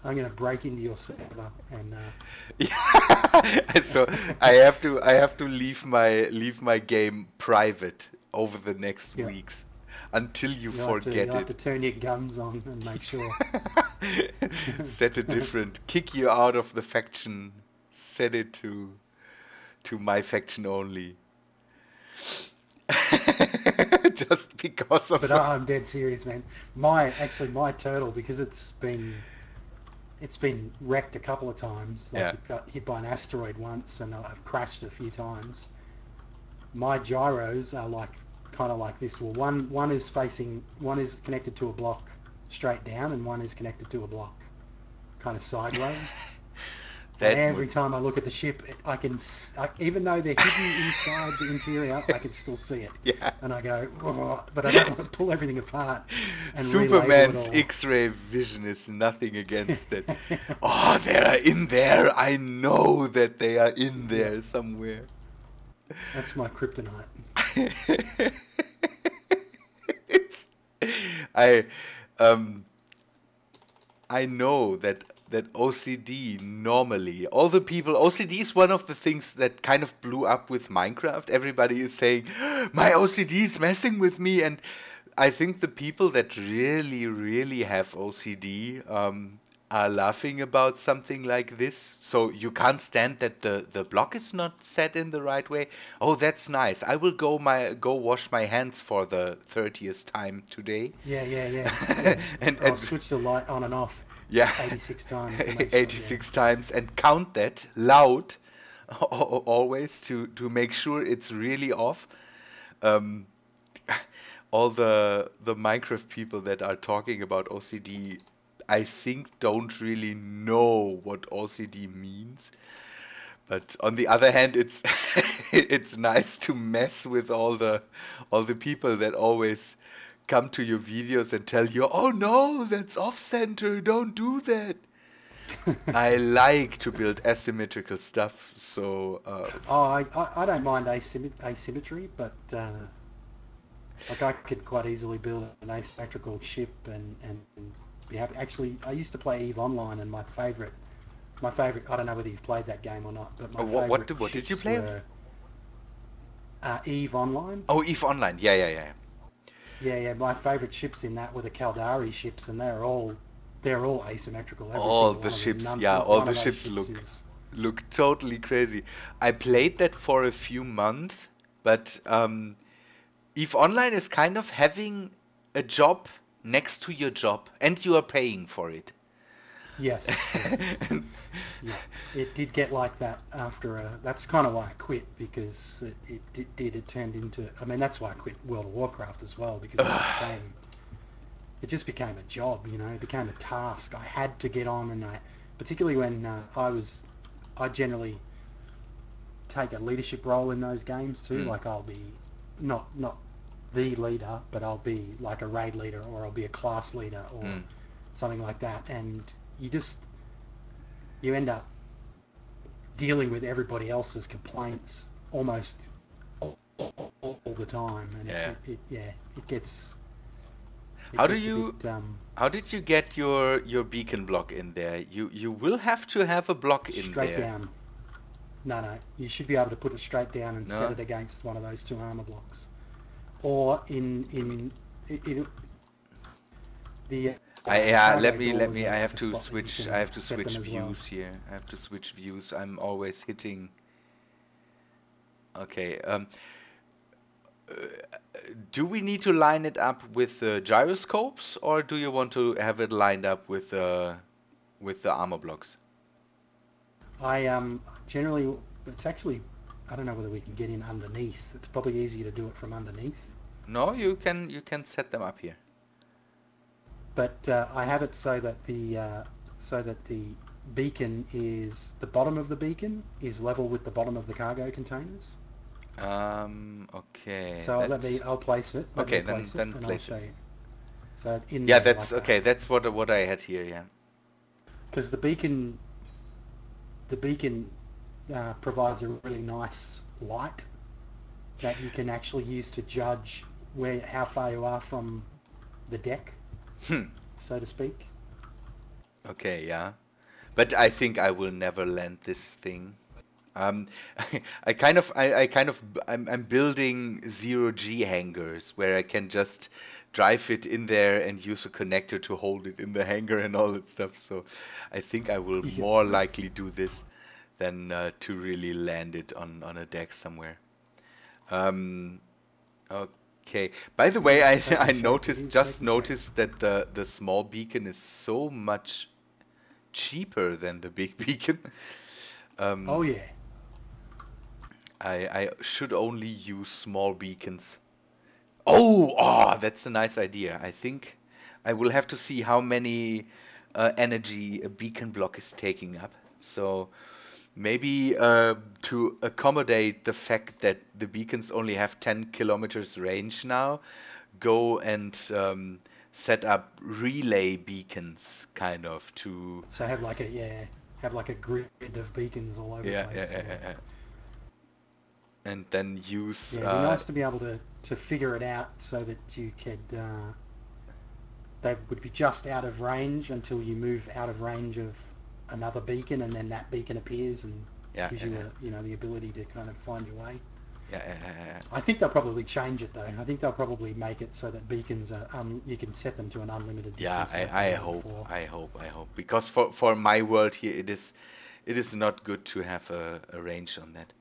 I'm gonna break into your server and Yeah. So I have to leave my game private over the next yeah, weeks until you forget you'll have it. to turn your guns on and make sure. Set a different, kick you out of the faction, set it to my faction only. Just because of But some. I'm dead serious, man. My turtle, because it's been wrecked a couple of times. Like Yeah. it got hit by an asteroid once, and I've crashed a few times. My gyros are like kind of like this. Well, one is connected to a block straight down, and one is connected to a block kind of sideways. And That every would. time I look at the ship, even though they're hidden inside the interior, I can still see it. Yeah. And I go, oh, but I don't want to pull everything apart and relabel it Superman's all. X-ray vision is nothing against that. Oh, they are in there. I know that they are in Yeah, there somewhere. that's my kryptonite. It's, I um I know that OCD normally, all the people, OCD is one of the things that kind of blew up with Minecraft. Everybody is saying, my OCD is messing with me. And I think the people that really, really have OCD are laughing about something like this. So you can't stand that the block is not set in the right way. Oh, that's nice. I will go wash my hands for the 30th time today. Yeah. I'll And switch the light on and off yeah, 86 times to make sure. Yeah, 86 times and count that loud always to make sure it's really off. Um, all the Minecraft people that are talking about OCD, I think don't really know what OCD means. But on the other hand, it's it's nice to mess with all the people that always come to your videos and tell you, "Oh no, that's off center. Don't do that." I like to build asymmetrical stuff, so oh, I don't mind asymmetry, but like I could quite easily build an asymmetrical ship and be happy. Actually, I used to play Eve Online, and my favorite. I don't know whether you've played that game or not, but my favorite what did you ships play? were Eve Online. Oh, Eve Online. Yeah, yeah, yeah. Yeah. My favorite ships in that were the Caldari ships, and they're all asymmetrical. Every All single the one of them. ships, None, yeah, not all one the of those ships ships is. look totally crazy. I played that for a few months, but Eve Online is kind of having a job next to your job, and you are paying for it. Yes. Yeah, it did get like that after that's kind of why I quit, because it turned into. I mean, that's why I quit World of Warcraft as well, because it just became a job. It became a task. I had to get on, and particularly when I generally take a leadership role in those games too. Mm, Like I'll be not the leader, but I'll be like a raid leader, or I'll be a class leader, or mm. something like that, and you end up dealing with everybody else's complaints almost all the time, and Yeah. it gets How do a you bit how did you get your beacon block in there? You will have to have a block in straight there. down. No, you should be able to put it straight down and set No? it against one of those two armor blocks, or in the Yeah, let cargo me doors I are have a to spot that you switch can set them as well. views here. I have to switch views. I'm always hitting. Okay. Uh, do we need to line it up with the gyroscopes, or do you want to have it lined up with the armor blocks? I generally, it's actually, I don't know whether we can get in underneath. It's probably easier to do it from underneath. No, you can set them up here. But I have it so that the beacon is the bottom of the beacon is level with the bottom of the cargo containers. Okay. So I'll place it. Let Okay, me place it, then and I'll place show it. you. So in Yeah, there that's like that, okay. That's what I had here. Yeah. because the beacon provides a really nice light that you can actually use to judge how far you are from the deck, Hmm. so to speak. Okay, yeah. But I think I will never land this thing. Um, I'm building zero-G hangars where I can just drive it in there and use a connector to hold it in the hangar and all that stuff. So I think I will Yeah. more likely do this than to really land it on a deck somewhere. Um, okay. By the way, Yes, if I I can show it to you, just take a noticed that the small beacon is so much cheaper than the big beacon. Oh yeah. I should only use small beacons. Oh, that's a nice idea. I think I will have to see how many energy a beacon block is taking up. So maybe to accommodate the fact that the beacons only have 10 kilometers range now, go and set up relay beacons, kind of to. So have like a grid of beacons all over the Yeah, place. and then use. Yeah, it'd be nice to be able to figure it out so that you could. They would be just out of range until you move out of range of another beacon, and then that beacon appears and gives you the ability to kind of find your way. Yeah. I think they'll probably change it though. I think they'll probably make it so that beacons are you can set them to an unlimited distance. Yeah, like I they were hope, before. I hope, I hope. Because for my world here, it is not good to have a range on that.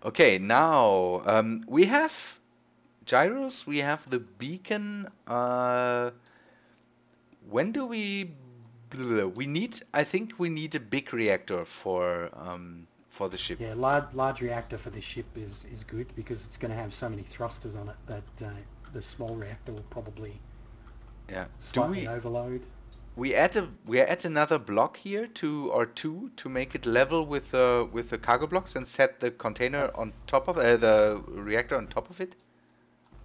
Okay, now we have gyros. We have the beacon. When do we? We need. I think we need a big reactor for the ship. Yeah, large reactor for this ship is good because it's going to have so many thrusters on it that the small reactor will probably slightly overload. We add another block here two to make it level with the cargo blocks and set the container on top of the reactor on top of it.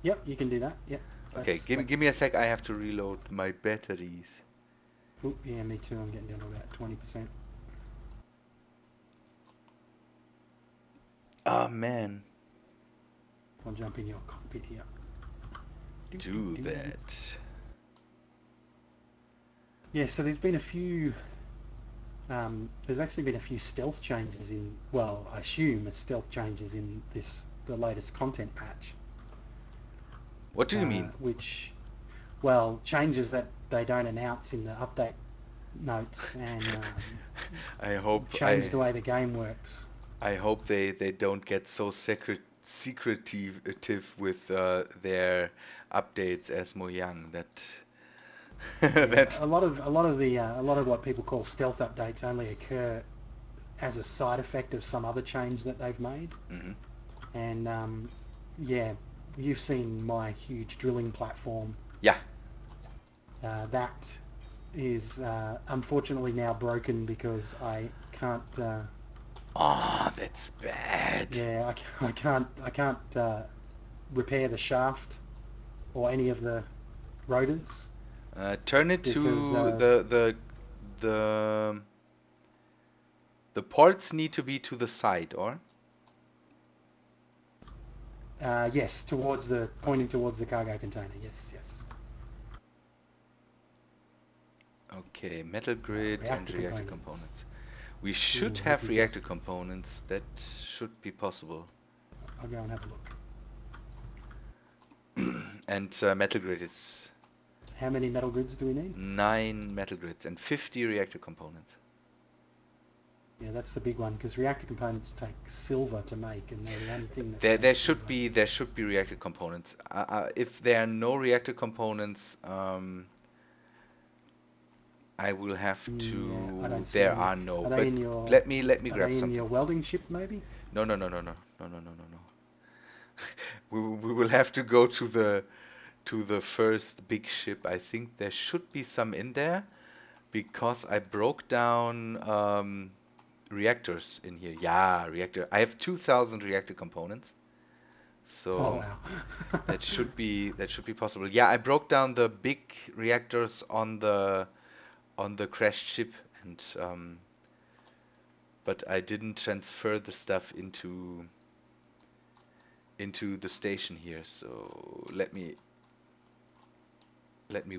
Yep, you can do that. Yep. Okay, give me a sec. I have to reload my batteries. Oop, yeah, me too. I'm getting down to about 20%. Oh man. I'll jump in your cockpit here. Do that. Yeah, so there's been a few. There's actually been a few stealth changes in. Well, I assume it's stealth changes in the latest content patch. What do you mean? Changes that they don't announce in the update notes and I hope change the way the game works. I hope they don't get so secretive with their updates as Mojang that. A lot of what people call stealth updates only occur as a side effect of some other change that they've made. Mm-hmm. And you've seen my huge drilling platform. Yeah. That is unfortunately now broken because I can't. Oh, that's bad. Yeah, I can't repair the shaft or any of the rotors. Turn it to the ports need to be to the side, or? Yes, pointing towards the cargo container. Yes. Okay, metal grid and reactor components. We should Ooh, have reactor components. That should be possible. I'll go and have a look. And metal grid is. How many metal grids do we need? 9 metal grids and 50 reactor components. Yeah, that's the big one because reactor components take silver to make, and they're the only thing that. There should be reactor components. If there are no reactor components, I will have to. I don't see there any. are no. Are But they in your, let me are grab they something. in your welding ship, maybe? No. we will have to go to the first big ship. I think there should be some in there, because I broke down reactors in here. Yeah, reactor. I have 2,000 reactor components. So wow. that should be possible. Yeah, I broke down the big reactors on the crashed ship, and but I didn't transfer the stuff into the station here. So let me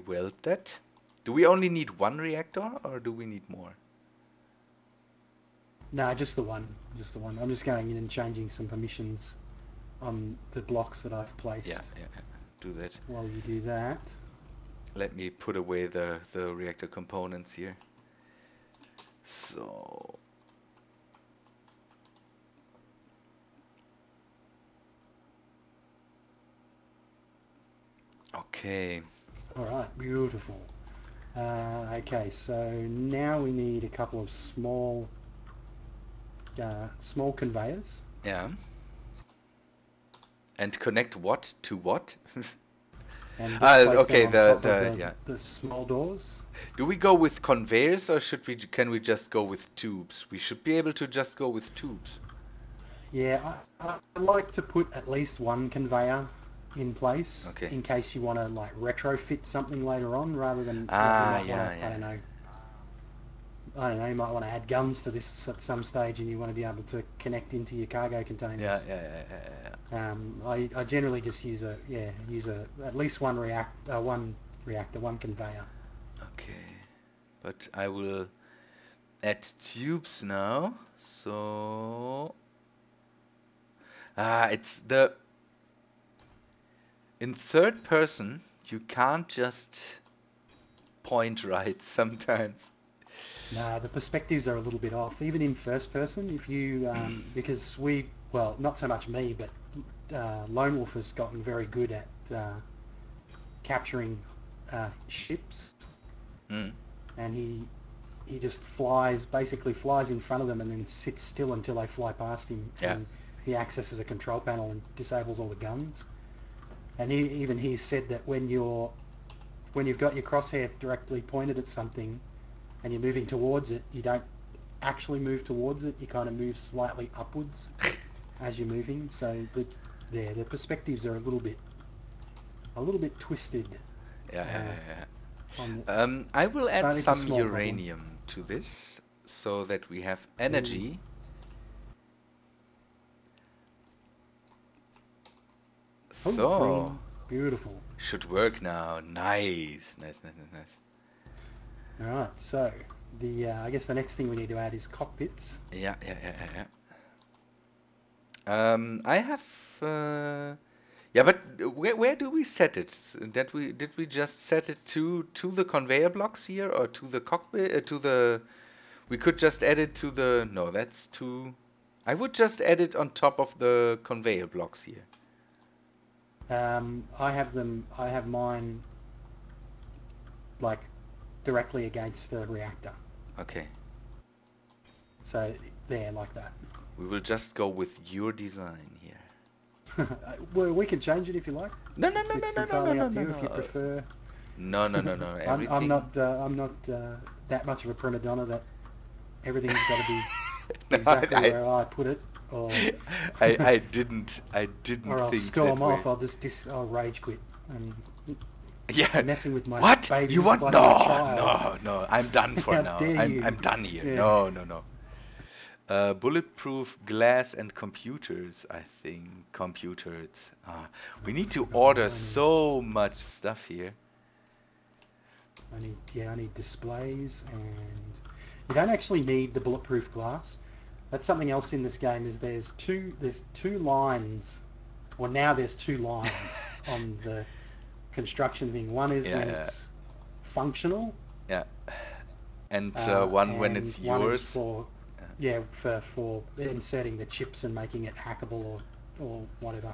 weld that. Do we only need one reactor, or do we need more? No, just the one. Just the one. I'm just going in and changing some permissions on the blocks that I've placed. Yeah. Do that. While you do that. Let me put away the reactor components here. So... Okay. Alright, beautiful. Okay, so now we need a couple of small conveyors. Yeah. And connect what to what? And okay, the small doors. Do we go with conveyors, or can we just go with tubes? We should be able to just go with tubes. Yeah, I like to put at least one conveyor in place, okay, in case you want to like retrofit something later on, rather than I don't know, you might want to add guns to this at some stage, and you want to be able to connect into your cargo containers. Yeah. I generally just use at least one one conveyor. Okay, but I will add tubes now. So it's in third person you can't just point right sometimes. Nah, the perspectives are a little bit off. Even in first person, if you because not so much me, but Lone Wolf has gotten very good at capturing ships, and he just basically flies in front of them and then sits still until they fly past him. Yeah. And he accesses a control panel and disables all the guns. And he said that when you've got your crosshair directly pointed at something and you're moving towards it, you don't actually move towards it. You kind of move slightly upwards as you're moving. So the perspectives are a little bit twisted. Yeah. I will add some uranium to this so that we have energy. So green. Beautiful. Should work now. Nice. All right. So I guess the next thing we need to add is cockpits. Yeah. I have. But where do we set it? Did we just set it to the conveyor blocks here, or to the cockpit? We could just add it to the. No, that's too. I would just add it on top of the conveyor blocks here. I have mine like directly against the reactor. Okay. So there, like that. We will just go with your design here. Well, we can change it if you like. No. It's entirely up to you if you prefer. No. Everything. I'm not that much of a prima donna that everything's got to be exactly where I put it. Or I didn't or I'll think score that them way. off. I'll rage quit and messing with my what baby. You want? No. I'm done for How now. dare you. I'm done here. Yeah. No. Bulletproof glass and computers. I think computers. We need to order so much stuff here. I need displays, and you don't actually need the bulletproof glass. That's something else in this game. Is there's two lines, or now there's two lines on the construction thing. One is when it's functional. Yeah. And one when it's one yours. Is for inserting the chips and making it hackable or whatever.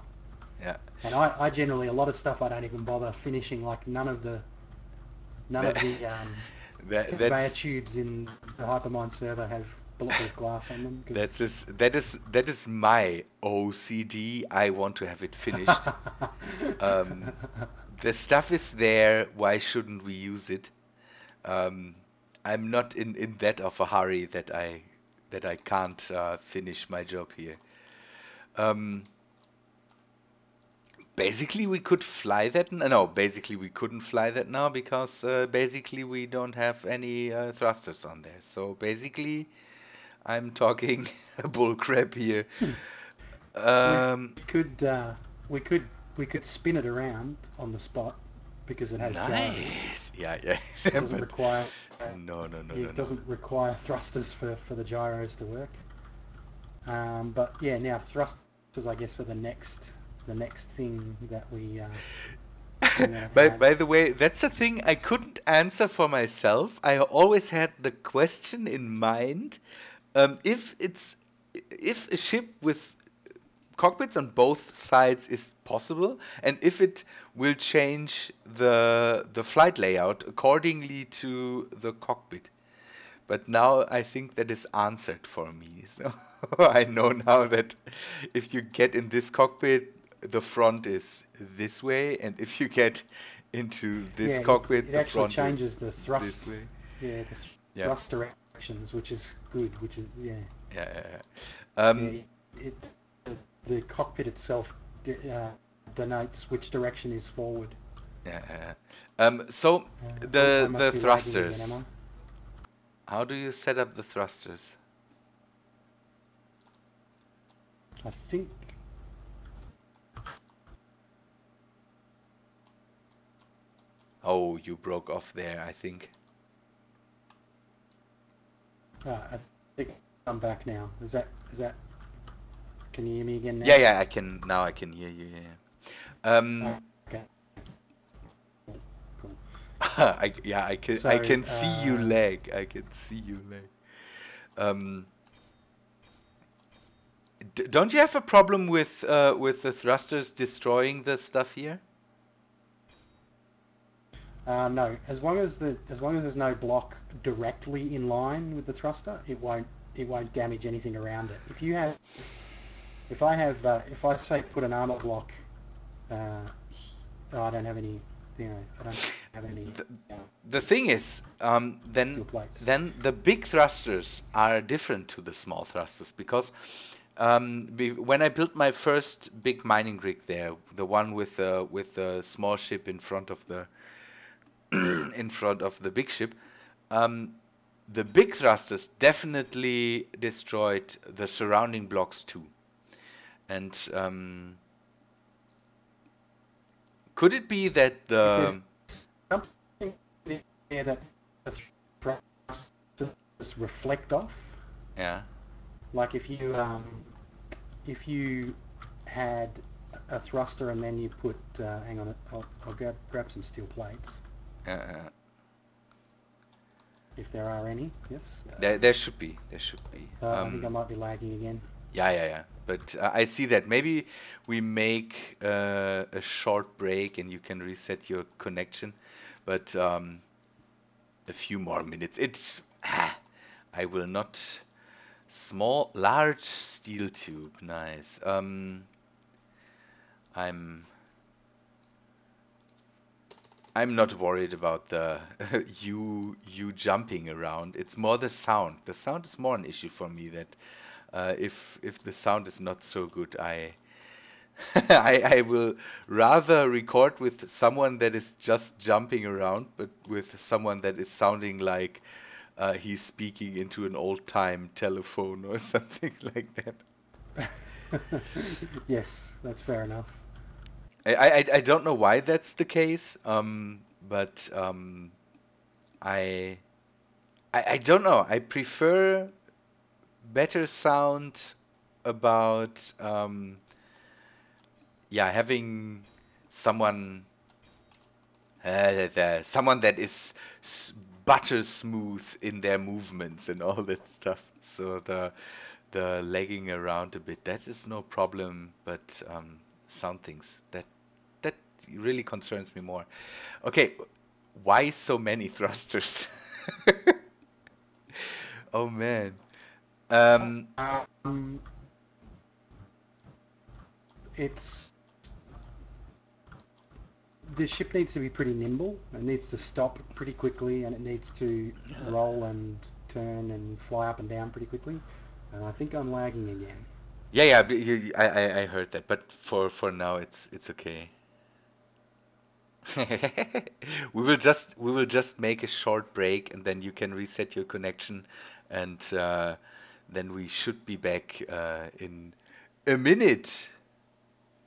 Yeah. And I generally, a lot of stuff I don't even bother finishing. Like none of the conveyor tubes in the Hypermind server have bulletproof glass on them. That is my OCD. I want to have it finished. The stuff is there. Why shouldn't we use it? I'm not in that of a hurry that I can't finish my job here. Basically, we could fly that. No, basically we couldn't fly that now because basically we don't have any thrusters on there. So basically, I'm talking bull crap here. We could spin it around on the spot because it has gyros. Nice. Yeah, yeah. It doesn't But require. no, no, no, no, It no. doesn't require thrusters for the gyros to work. But yeah, now thrusters, I guess, are the next thing that we have. By the way, that's a thing I couldn't answer for myself. I always had the question in mind, if a ship with cockpits on both sides is possible, and if it will change the flight layout accordingly to the cockpit. But now I think that is answered for me. So I know now that if you get in this cockpit, the front is this way, and if you get into this cockpit, it the actually front changes is the thrust. this way. Yeah, the thrust directions, which is good. Which is Yeah, yeah, yeah. The cockpit itself denotes which direction is forward. Yeah. So the thrusters. Again, How do you set up the thrusters? I think. Oh, you broke off there, I think. I think I'm back now. Is that? Can you hear me again now? Yeah, yeah, I can now. I can hear you. Yeah. Okay. Cool. I can. So, I can see you lag. I can see you lag. Don't you have a problem with the thrusters destroying the stuff here? No, as long as there's no block directly in line with the thruster, it won't damage anything around it. If I say put an armor block, I don't have any, I don't have any. The thing is, then the big thrusters are different to the small thrusters, because when I built my first big mining rig there, the one with the small ship in front of the big ship, the big thrusters definitely destroyed the surrounding blocks too. And could it be that the something there that the thrusters reflect off? Yeah. Like if you had a thruster and then you put hang on, I'll grab some steel plates. If there are any, yes. There should be. There should be. I think I might be lagging again. Yeah. But I see that. Maybe we make a short break and you can reset your connection. But a few more minutes. I will not. Large steel tube. Nice. I'm not worried about the you jumping around. It's more the sound. The sound is more an issue for me. That if the sound is not so good, I will rather record with someone that is just jumping around, but with someone that is sounding like he's speaking into an old-time telephone or something like that. Yes, that's fair enough. I don't know why that's the case, but I don't know. I prefer better sound about having someone that is butter smooth in their movements and all that stuff. So the lagging around a bit, that is no problem, but sound things that really concerns me more. Okay, why so many thrusters? Oh man. It's the ship needs to be pretty nimble. It needs to stop pretty quickly, and it needs to roll and turn and fly up and down pretty quickly. And I think I'm lagging again. Yeah. I heard that, but for now it's okay. we will just make a short break, and then you can reset your connection, and then we should be back in a minute.